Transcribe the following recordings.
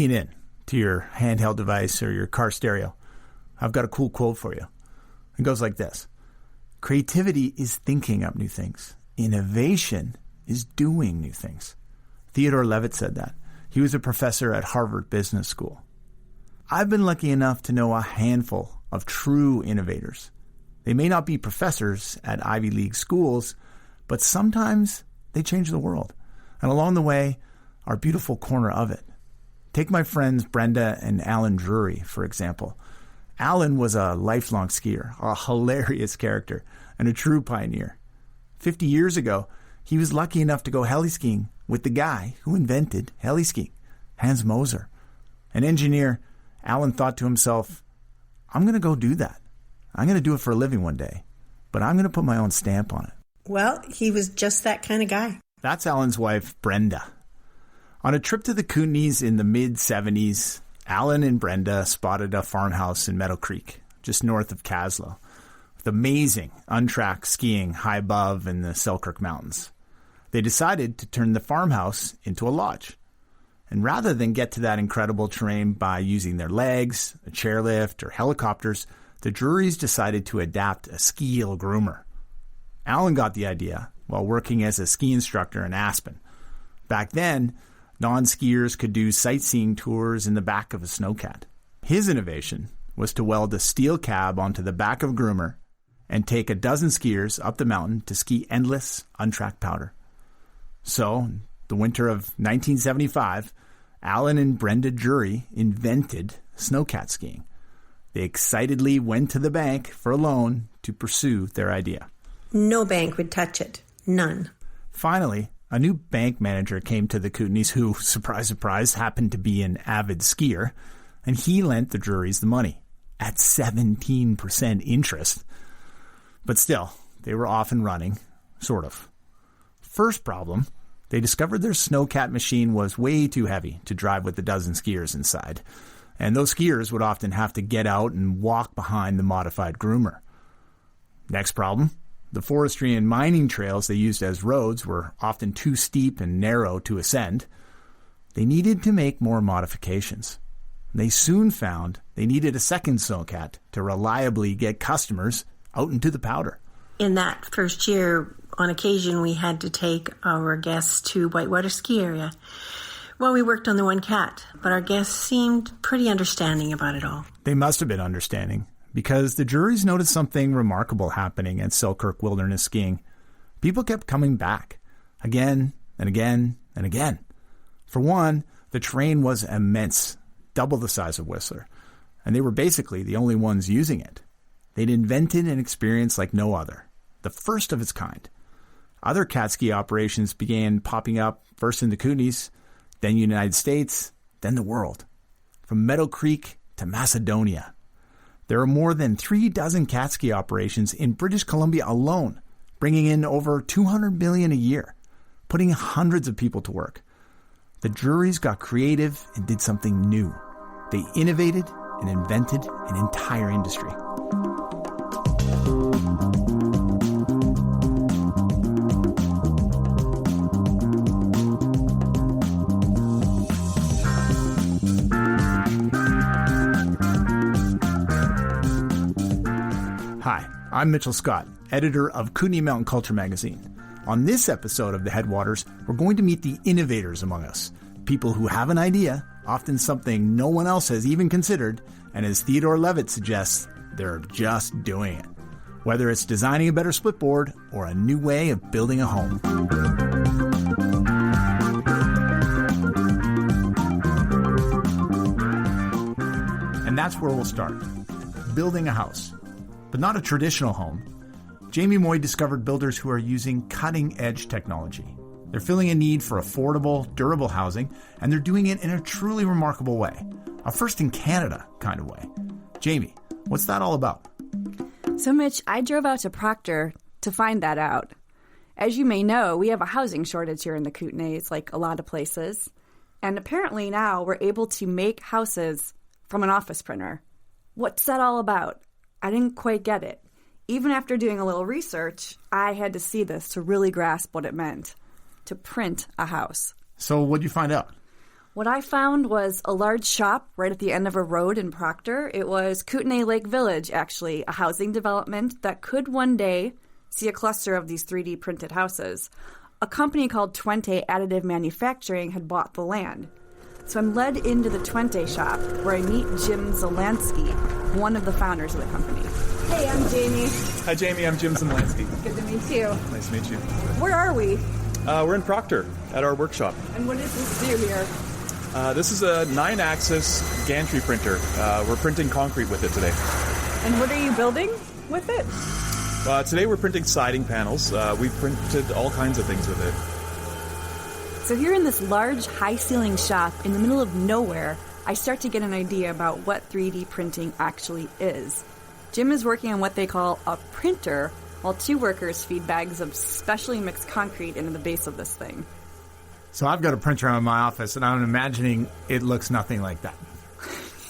lean in to your handheld device or your car stereo. I've got a cool quote for you. It goes like this. Creativity is thinking up new things. Innovation is doing new things. Theodore Levitt said that. He was a professor at Harvard Business School. I've been lucky enough to know a handful of true innovators. They may not be professors at Ivy League schools, but sometimes they change the world. And along the way, our beautiful corner of it. Take my friends Brenda and Allan Drury, for example. Allan was a lifelong skier, a hilarious character, and a true pioneer. 50 years ago, he was lucky enough to go heli-skiing with the guy who invented heli-skiing, Hans Moser. An engineer, Allan thought to himself, I'm going to go do that. I'm going to do it for a living one day, but I'm going to put my own stamp on it. Well, he was just that kind of guy. That's Allan's wife, Brenda. On a trip to the Kootenays in the mid-'70s, Allan and Brenda spotted a farmhouse in Meadow Creek, just north of Caslow, with amazing untracked skiing high above in the Selkirk Mountains. They decided to turn the farmhouse into a lodge. And rather than get to that incredible terrain by using their legs, a chairlift, or helicopters, the Drurys decided to adapt a ski groomer. Allan got the idea while working as a ski instructor in Aspen. Back then, non-skiers could do sightseeing tours in the back of a Snowcat. His innovation was to weld a steel cab onto the back of a groomer and take a dozen skiers up the mountain to ski endless, untracked powder. So, the winter of 1975, Allan and Brenda Drury invented Snowcat skiing. They excitedly went to the bank for a loan to pursue their idea. No bank would touch it. None. Finally, a new bank manager came to the Kootenays who, surprise, surprise, happened to be an avid skier, and he lent the Drurys the money at 17% interest. But still, they were off and running, sort of. First problem, they discovered their Snowcat machine was way too heavy to drive with a dozen skiers inside, and those skiers would often have to get out and walk behind the modified groomer. Next problem, the forestry and mining trails they used as roads were often too steep and narrow to ascend. They needed to make more modifications. They soon found they needed a second Snowcat to reliably get customers out into the powder. In that first year, on occasion, we had to take our guests to Whitewater Ski Area. Well, we worked on the one cat, but our guests seemed pretty understanding about it all. They must have been understanding, because the Drurys noticed something remarkable happening at Selkirk Wilderness Skiing. People kept coming back, again and again and again. For one, the terrain was immense, double the size of Whistler, and they were basically the only ones using it. They'd invented an experience like no other, the first of its kind. Other cat ski operations began popping up, first in the Kootenays, then the United States, then the world. From Meadow Creek to Macedonia. There are more than 36 cat ski operations in British Columbia alone, bringing in over $200 million a year, putting hundreds of people to work. The Drurys got creative and did something new. They innovated and invented an entire industry. Hi, I'm Mitchell Scott, editor of Kootenay Mountain Culture magazine. On this episode of the Headwaters, we're going to meet the innovators among us, people who have an idea, often something no one else has even considered, and as Theodore Levitt suggests, they're just doing it. Whether it's designing a better split board or a new way of building a home. And that's where we'll start. Building a house. But not a traditional home. Jamie Moy discovered builders who are using cutting-edge technology. They're filling a need for affordable, durable housing, and they're doing it in a truly remarkable way. A first in Canada kind of way. Jamie, what's that all about? So, Mitch, I drove out to Proctor to find that out. As you may know, we have a housing shortage here in the Kootenays, like a lot of places. And apparently now we're able to make houses from an office printer. What's that all about? I didn't quite get it. Even after doing a little research, I had to see this to really grasp what it meant to print a house. So what'd you find out? What I found was a large shop right at the end of a road in Proctor. It was Kootenay Lake Village, actually, a housing development that could one day see a cluster of these 3D printed houses. A company called Twente Additive Manufacturing had bought the land. So I'm led into the Twente shop where I meet Jim Ziemlanski, one of the founders of the company. Hey, I'm Jamie. Hi, Jamie. I'm Jim Ziemlanski. Good to meet you. Nice to meet you. Where are we? We're in Proctor at our workshop. And what does this do here? This is a 9-axis gantry printer. We're printing concrete with it today. And what are you building with it? Today we're printing siding panels. We've printed all kinds of things with it. So here in this large, high-ceiling shop in the middle of nowhere, I start to get an idea about what 3D printing actually is. Jim is working on what they call a printer, while 2 workers feed bags of specially mixed concrete into the base of this thing. So I've got a printer in my office, and I'm imagining it looks nothing like that.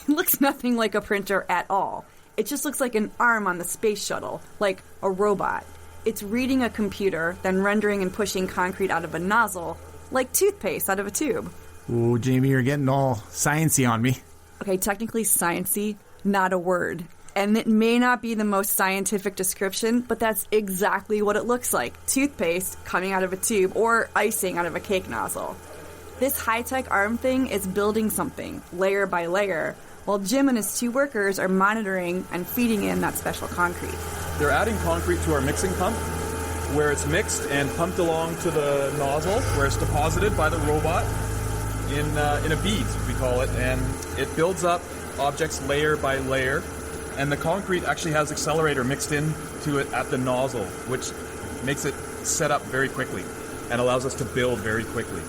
It looks nothing like a printer at all. It just looks like an arm on the space shuttle, like a robot. It's reading a computer, then rendering and pushing concrete out of a nozzle, like toothpaste out of a tube. Ooh, Jamie, you're getting all sciencey on me. Okay, technically sciencey, not a word. And it may not be the most scientific description, but that's exactly what it looks like. Toothpaste coming out of a tube or icing out of a cake nozzle. This high-tech arm thing is building something, layer by layer, while Jim and his 2 workers are monitoring and feeding in that special concrete. They're adding concrete to our mixing pump, where it's mixed and pumped along to the nozzle, where it's deposited by the robot in a bead, we call it, and it builds up objects layer by layer. And the concrete actually has accelerator mixed into it at the nozzle, which makes it set up very quickly and allows us to build very quickly.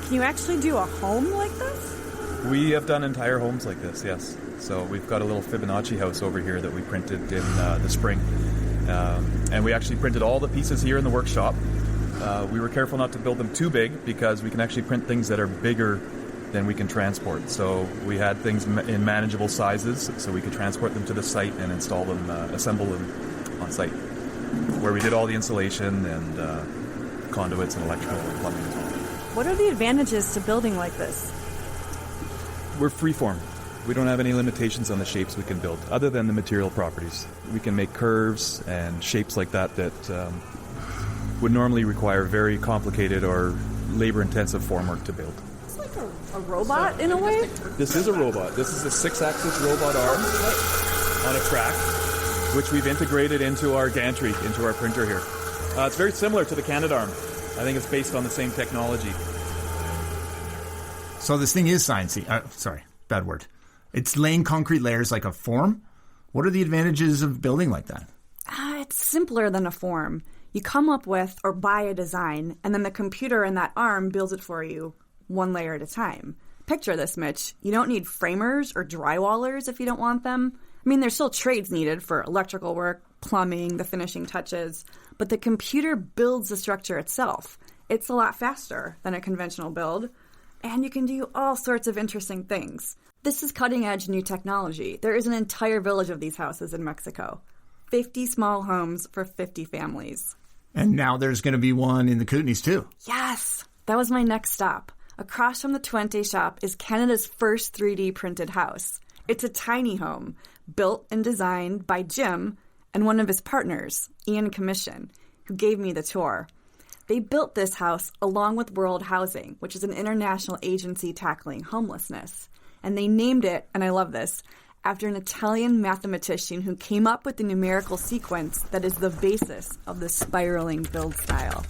Can you actually do a home like this? We have done entire homes like this, yes. So we've got a little Fibonacci house over here that we printed in the spring. And we actually printed all the pieces here in the workshop. We were careful not to build them too big because we can actually print things that are bigger than we can transport. So we had things in manageable sizes so we could transport them to the site and install them, assemble them on site, where we did all the insulation and conduits and electrical and plumbing as well. What are the advantages to building like this? We're freeform. We don't have any limitations on the shapes we can build, other than the material properties. We can make curves and shapes like that would normally require very complicated or labor-intensive formwork to build. A robot, in a way? This is a robot. This is a 6-axis robot arm on a track, which we've integrated into our gantry, into our printer here. It's very similar to the Canadarm. I think it's based on the same technology. So this thing is sciencey. Sorry, bad word. It's laying concrete layers like a form? What are the advantages of building like that? It's simpler than a form. You come up with or buy a design, and then the computer in that arm builds it for you, 1 layer at a time. Picture this, Mitch. You don't need framers or drywallers if you don't want them. I mean, there's still trades needed for electrical work, plumbing, the finishing touches, but the computer builds the structure itself. It's a lot faster than a conventional build, and you can do all sorts of interesting things. This is cutting-edge new technology. There is an entire village of these houses in Mexico. 50 small homes for 50 families. And now there's going to be one in the Kootenays, too. Yes! That was my next stop. Across from the Twente shop is Canada's first 3D printed house. It's a tiny home, built and designed by Jim and one of his partners, Comishin, who gave me the tour. They built this house along with World Housing, which is an international agency tackling homelessness. And they named it, and I love this, after an Italian mathematician who came up with the numerical sequence that is the basis of the spiraling build style.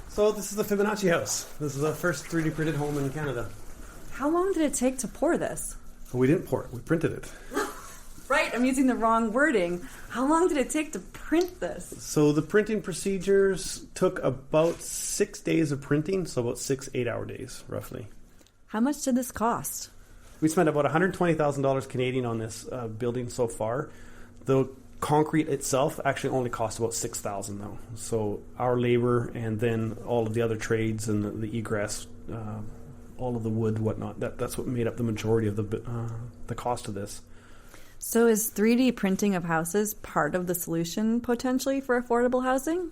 So this is the Fibonacci house. This is the first 3D printed home in Canada. How long did it take to pour this? We didn't pour it. We printed it. Right, I'm using the wrong wording. How long did it take to print this? So the printing procedures took about 6 days of printing, so about 6 8-hour days, roughly. How much did this cost? We spent about $120,000 Canadian on this building so far. The concrete itself actually only cost about $6,000 though. So our labor and then all of the other trades and the egress, all of the wood, whatnot, that's what made up the majority of the cost of this. So is 3D printing of houses part of the solution potentially for affordable housing?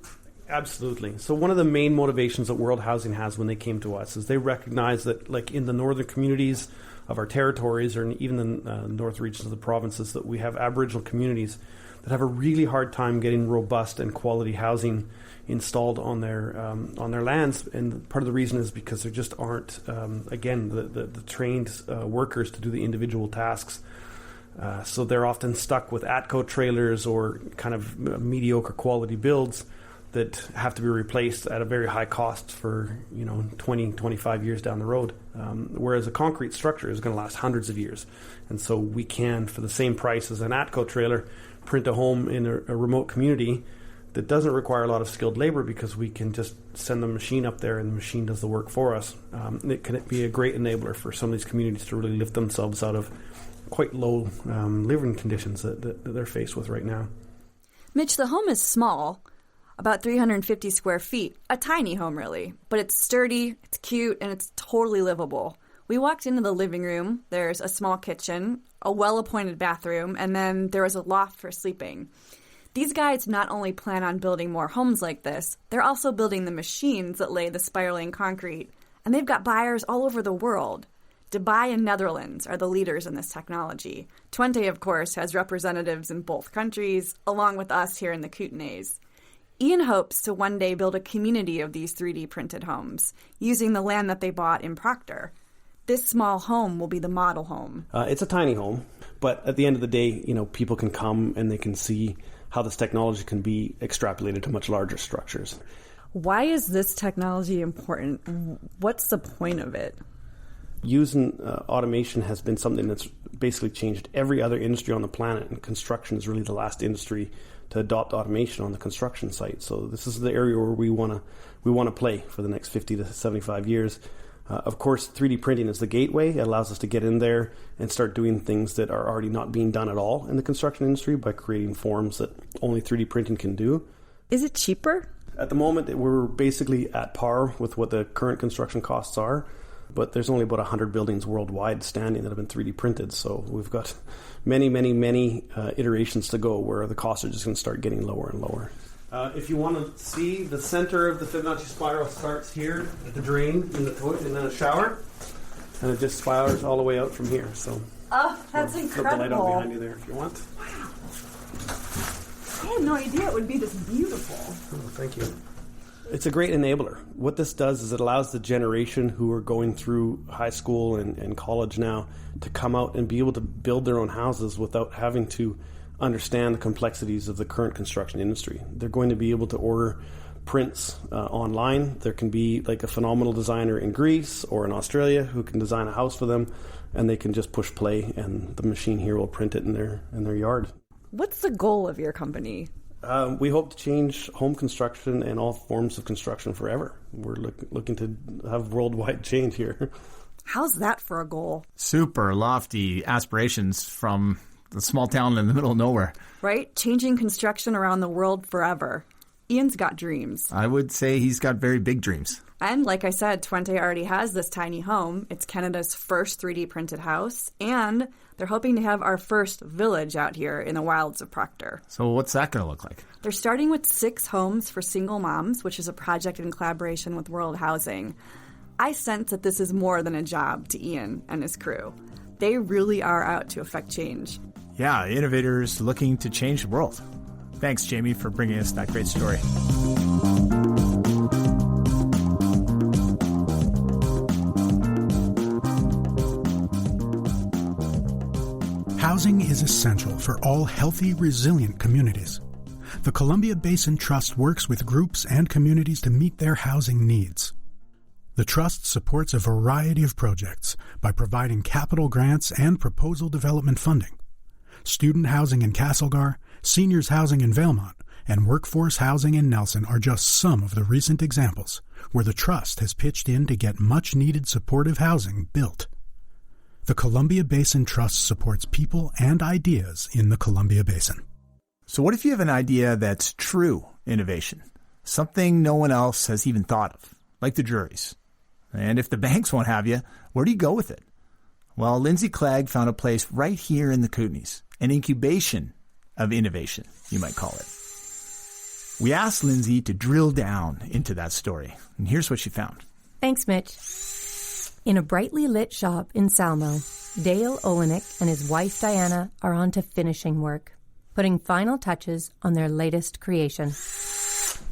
Absolutely. So one of the main motivations that World Housing has when they came to us is they recognize that, like in the northern communities of our territories, or even the north regions of the provinces, that we have Aboriginal communities that have a really hard time getting robust and quality housing installed on their lands. And part of the reason is because there just aren't, again, the trained workers to do the individual tasks. So they're often stuck with ATCO trailers or kind of mediocre quality builds that have to be replaced at a very high cost for 20, 25 years down the road. Whereas a concrete structure is going to last hundreds of years. And so we can, for the same price as an ATCO trailer, print a home in a remote community that doesn't require a lot of skilled labor, because we can just send the machine up there and the machine does the work for us. It can be a great enabler for some of these communities to really lift themselves out of quite low living conditions that they're faced with right now. Mitch, the home is small, about 350 square feet, a tiny home really, but it's sturdy, it's cute, and it's totally livable. We walked into the living room. There's a small kitchen, a well-appointed bathroom, and then there was a loft for sleeping. These guys not only plan on building more homes like this, they're also building the machines that lay the spiraling concrete, and they've got buyers all over the world. Dubai and Netherlands are the leaders in this technology. Twente, of course, has representatives in both countries, along with us here in the Kootenays. Ian hopes to one day build a community of these 3D printed homes, using the land that they bought in Proctor. This small home will be the model home. It's a tiny home, but at the end of the day, people can come and they can see how this technology can be extrapolated to much larger structures. Why is this technology important? What's the point of it? Using automation has been something that's basically changed every other industry on the planet, and construction is really the last industry to adopt automation on the construction site. So this is the area where we want to play for the next 50 to 75 years. Of course, 3D printing is the gateway. It allows us to get in there and start doing things that are already not being done at all in the construction industry by creating forms that only 3D printing can do. Is it cheaper? At the moment, we're basically at par with what the current construction costs are. But there's only about 100 buildings worldwide standing that have been 3D printed. So we've got many, many, many iterations to go where the costs are just going to start getting lower and lower. If you want to see, the center of the Fibonacci spiral starts here at the drain in the toilet and then a shower. And it just spirals all the way out from here. So that's incredible. Flip the light on behind you there if you want. Wow. I had no idea it would be this beautiful. Oh, thank you. It's a great enabler. What this does is it allows the generation who are going through high school and college now to come out and be able to build their own houses without having to understand the complexities of the current construction industry. They're going to be able to order prints online. There can be like a phenomenal designer in Greece or in Australia who can design a house for them, and they can just push play and the machine here will print it in their yard. What's the goal of your company? We hope to change home construction and all forms of construction forever. We're looking to have worldwide change here. How's that for a goal? Super lofty aspirations from the small town in the middle of nowhere. Right? Changing construction around the world forever. Ian's got dreams. I would say he's got very big dreams. And like I said, Twente already has this tiny home. It's Canada's first 3D printed house, and they're hoping to have our first village out here in the wilds of Proctor. So what's that going to look like? They're starting with 6 homes for single moms, which is a project in collaboration with World Housing. I sense that this is more than a job to Ian and his crew. They really are out to affect change. Yeah, innovators looking to change the world. Thanks, Jamie, for bringing us that great story. Housing is essential for all healthy, resilient communities. The Columbia Basin Trust works with groups and communities to meet their housing needs. The Trust supports a variety of projects by providing capital grants and proposal development funding. Student housing in Castlegar, seniors housing in Valemount, and workforce housing in Nelson are just some of the recent examples where the Trust has pitched in to get much-needed supportive housing built. The Columbia Basin Trust supports people and ideas in the Columbia Basin. So what if you have an idea that's true innovation? Something no one else has even thought of, like the Drurys. And if the banks won't have you, where do you go with it? Well, Lindsay Clegg found a place right here in the Kootenays, an incubation of innovation, you might call it. We asked Lindsay to drill down into that story, and here's what she found. Thanks, Mitch. In a brightly lit shop in Salmo, Dale Olinyk and his wife Diana are on to finishing work, putting final touches on their latest creation.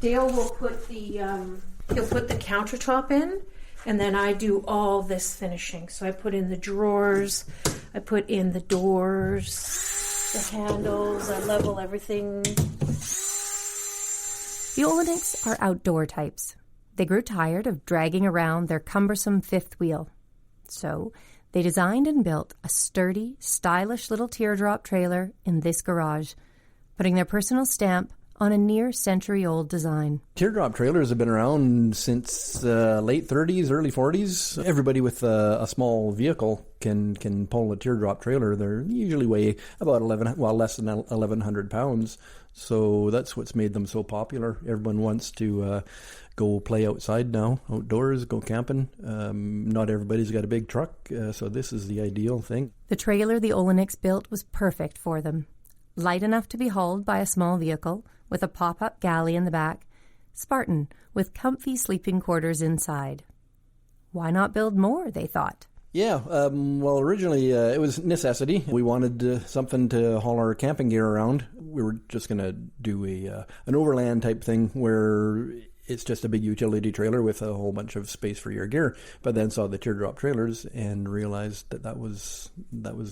Dale will put he'll put the countertop in, and then I do all this finishing. So I put in the drawers, I put in the doors, the handles, I level everything. The Olinyks are outdoor types. They grew tired of dragging around their cumbersome fifth wheel. So they designed and built a sturdy, stylish little teardrop trailer in this garage, putting their personal stamp on a near-century-old design. Teardrop trailers have been around since late 30s, early 40s. Everybody with a small vehicle can pull a teardrop trailer. They usually weigh about less than 1,100 pounds. So that's what's made them so popular. Everyone wants to go play outside now, outdoors, go camping. Not everybody's got a big truck, so this is the ideal thing. The trailer the Olinyks built was perfect for them. Light enough to be hauled by a small vehicle, with a pop-up galley in the back. Spartan, with comfy sleeping quarters inside. Why not build more, they thought. Yeah, well, originally it was necessity. We wanted something to haul our camping gear around. We were just going to do an overland type thing where it's just a big utility trailer with a whole bunch of space for your gear. But then saw the teardrop trailers and realized that was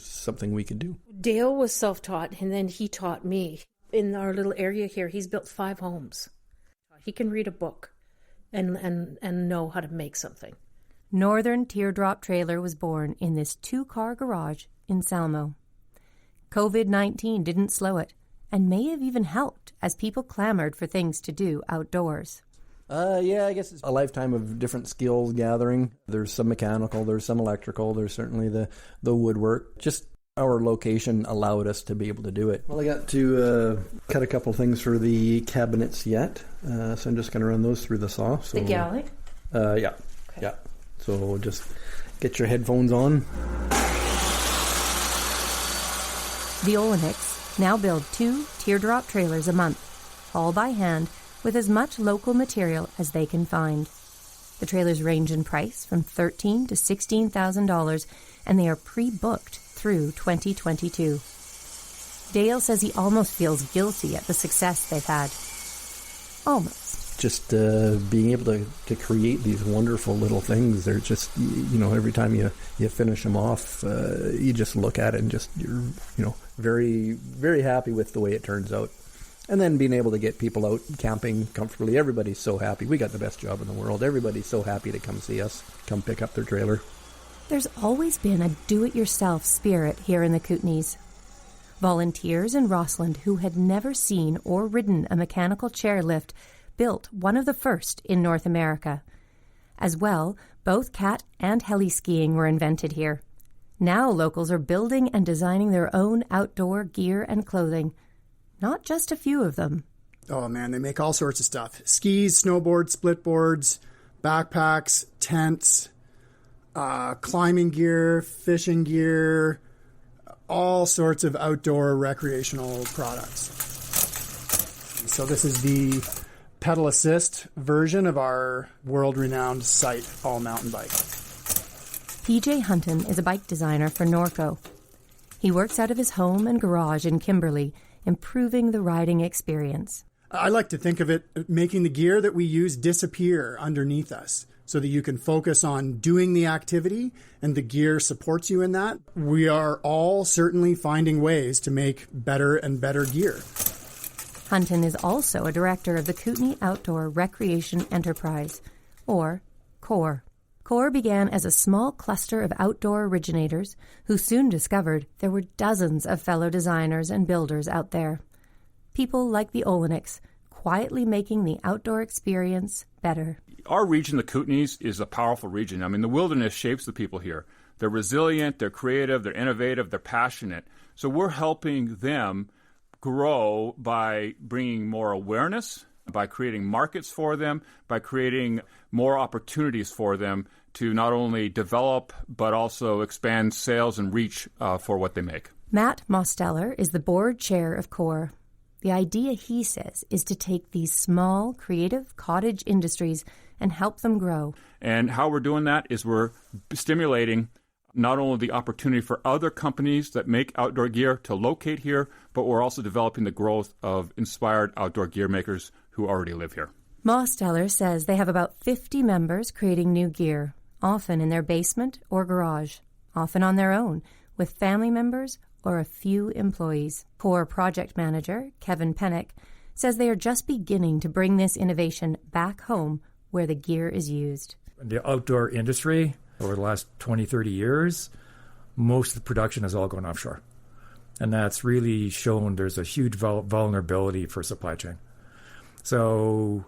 something we could do. Dale was self-taught, and then he taught me. In our little area here, he's built 5 homes. He can read a book and know how to make something. Northern Teardrop Trailer was born in this 2-car garage in Salmo. COVID-19 didn't slow it, and may have even helped as people clamored for things to do outdoors. Yeah, I guess it's a lifetime of different skills gathering. There's some mechanical, there's some electrical, there's certainly the woodwork. Just our location allowed us to be able to do it. Well, I got to cut a couple things for the cabinets yet, so I'm just going to run those through the saw. So, the galley? Yeah, okay. Yeah. So just get your headphones on. The Olinyks now build 2 teardrop trailers a month, all by hand, with as much local material as they can find. The trailers range in price from $13,000 to $16,000, and they are pre-booked through 2022. Dale says he almost feels guilty at the success they've had. Almost. Just being able to create these wonderful little things. They're just, every time you finish them off, you just look at it and just, you're, very, very happy with the way it turns out. And then being able to get people out camping comfortably. Everybody's so happy. We got the best job in the world. Everybody's so happy to come see us, come pick up their trailer. There's always been a do-it-yourself spirit here in the Kootenays. Volunteers in Rossland who had never seen or ridden a mechanical chairlift built one of the first in North America. As well, both cat and heli skiing were invented here. Now locals are building and designing their own outdoor gear and clothing. Not just a few of them. Oh man, they make all sorts of stuff. Skis, snowboards, split boards, backpacks, tents, climbing gear, fishing gear, all sorts of outdoor recreational products. So this is the pedal assist version of our world-renowned Sight all-mountain bike. PJ Hunton is a bike designer for Norco. He works out of his home and garage in Kimberley, improving the riding experience. I like to think of it making the gear that we use disappear underneath us so that you can focus on doing the activity and the gear supports you in that. We are all certainly finding ways to make better and better gear. Hunton is also a director of the Kootenay Outdoor Recreation Enterprise, or CORE. CORE began as a small cluster of outdoor originators who soon discovered there were dozens of fellow designers and builders out there. People like the Olinyks, quietly making the outdoor experience better. Our region, the Kootenays, is a powerful region. I mean, the wilderness shapes the people here. They're resilient, they're creative, they're innovative, they're passionate. So we're helping them grow by bringing more awareness, by creating markets for them, by creating more opportunities for them to not only develop but also expand sales and reach for what they make. Matt Mosteller is the board chair of CORE. The idea, he says, is to take these small, creative cottage industries and help them grow. And how we're doing that is we're stimulating not only the opportunity for other companies that make outdoor gear to locate here, but we're also developing the growth of inspired outdoor gear makers who already live here. Mosteller says they have about 50 members creating new gear, often in their basement or garage, often on their own, with family members or a few employees. Core project manager Kevin Pennock says they are just beginning to bring this innovation back home where the gear is used. The outdoor industry, over the last 20, 30 years, most of the production has all gone offshore. And that's really shown there's a huge vulnerability for supply chain. So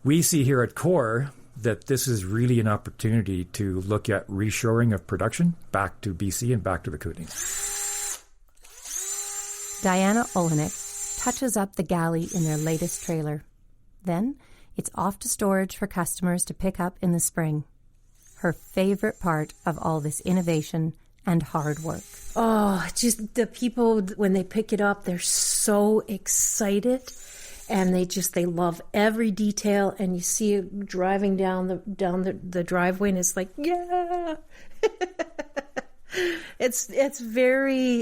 we see here at Core that this is really an opportunity to look at reshoring of production back to BC and back to the Kootenay. Diana Olinyk touches up the galley in their latest trailer. Then it's off to storage for customers to pick up in the spring. Her favorite part of all this innovation and hard work. Oh, just the people, when they pick it up, they're so excited. And they love every detail, and you see it driving down the driveway, and it's like, yeah.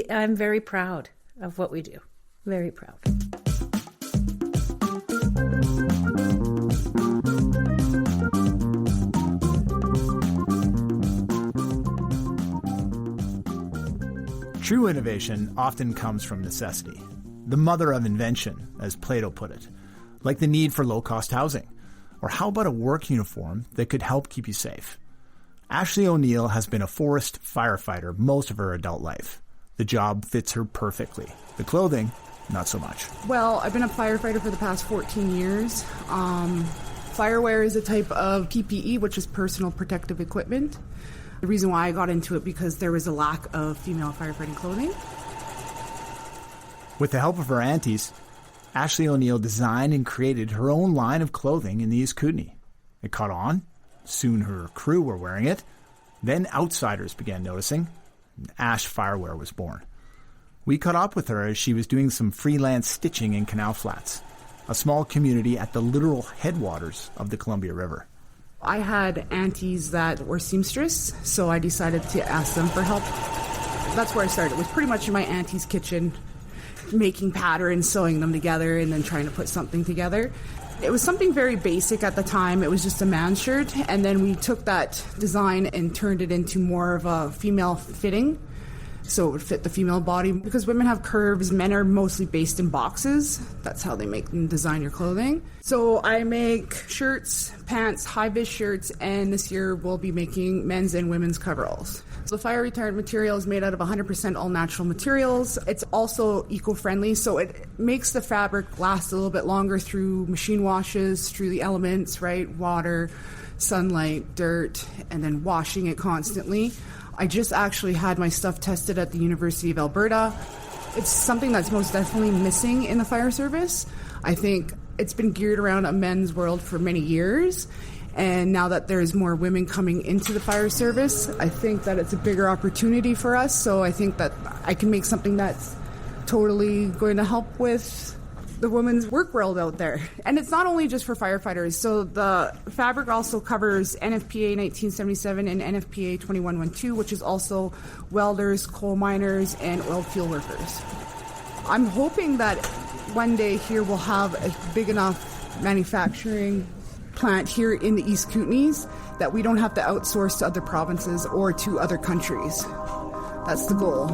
I'm very proud of what we do. Very proud. True innovation often comes from necessity. The mother of invention, as Plato put it, like the need for low-cost housing. Or how about a work uniform that could help keep you safe? Ashley O'Neill has been a forest firefighter most of her adult life. The job fits her perfectly. The clothing, not so much. Well, I've been a firefighter for the past 14 years. Firewear is a type of PPE, which is personal protective equipment. The reason why I got into it because there was a lack of female firefighting clothing. With the help of her aunties, Ashley O'Neill designed and created her own line of clothing in the East Kootenay. It caught on. Soon her crew were wearing it. Then outsiders began noticing. Ash Firewear was born. We caught up with her as she was doing some freelance stitching in Canal Flats, a small community at the literal headwaters of the Columbia River. I had aunties that were seamstress, so I decided to ask them for help. That's where I started. It was pretty much in my auntie's kitchen, making patterns, sewing them together, and then trying to put something together. It was something very basic at the time. It was just a man's shirt, and then we took that design and turned it into more of a female fitting, so it would fit the female body. Because women have curves, men are mostly based in boxes. That's how they make and design your clothing. So I make shirts, pants, high-vis shirts, and this year we'll be making men's and women's coveralls. So the fire retardant material is made out of 100% all natural materials. It's also eco-friendly, so it makes the fabric last a little bit longer through machine washes, through the elements, right? Water, sunlight, dirt, and then washing it constantly. I just actually had my stuff tested at the University of Alberta. It's something that's most definitely missing in the fire service. I think it's been geared around a men's world for many years. And now that there's more women coming into the fire service, I think that it's a bigger opportunity for us. So I think that I can make something that's totally going to help with the women's work world out there. And it's not only just for firefighters. So the fabric also covers NFPA 1977 and NFPA 2112, which is also welders, coal miners, and oil field workers. I'm hoping that one day here we'll have a big enough manufacturing plant here in the East Kootenays that we don't have to outsource to other provinces or to other countries. That's the goal.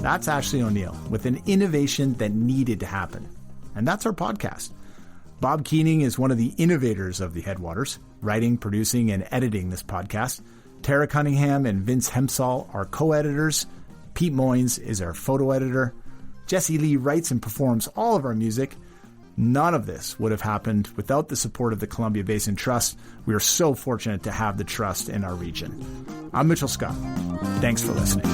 That's Ashley O'Neill with an innovation that needed to happen. And that's our podcast. Bob Keening is one of the innovators of the Headwaters, writing, producing, and editing this podcast. Tara Cunningham and Vince Hemsall are co-editors. Pete Moynes is our photo editor. Jesse Lee writes and performs all of our music. None of this would have happened without the support of the Columbia Basin Trust. We are so fortunate to have the trust in our region. I'm Mitchell Scott. Thanks for listening.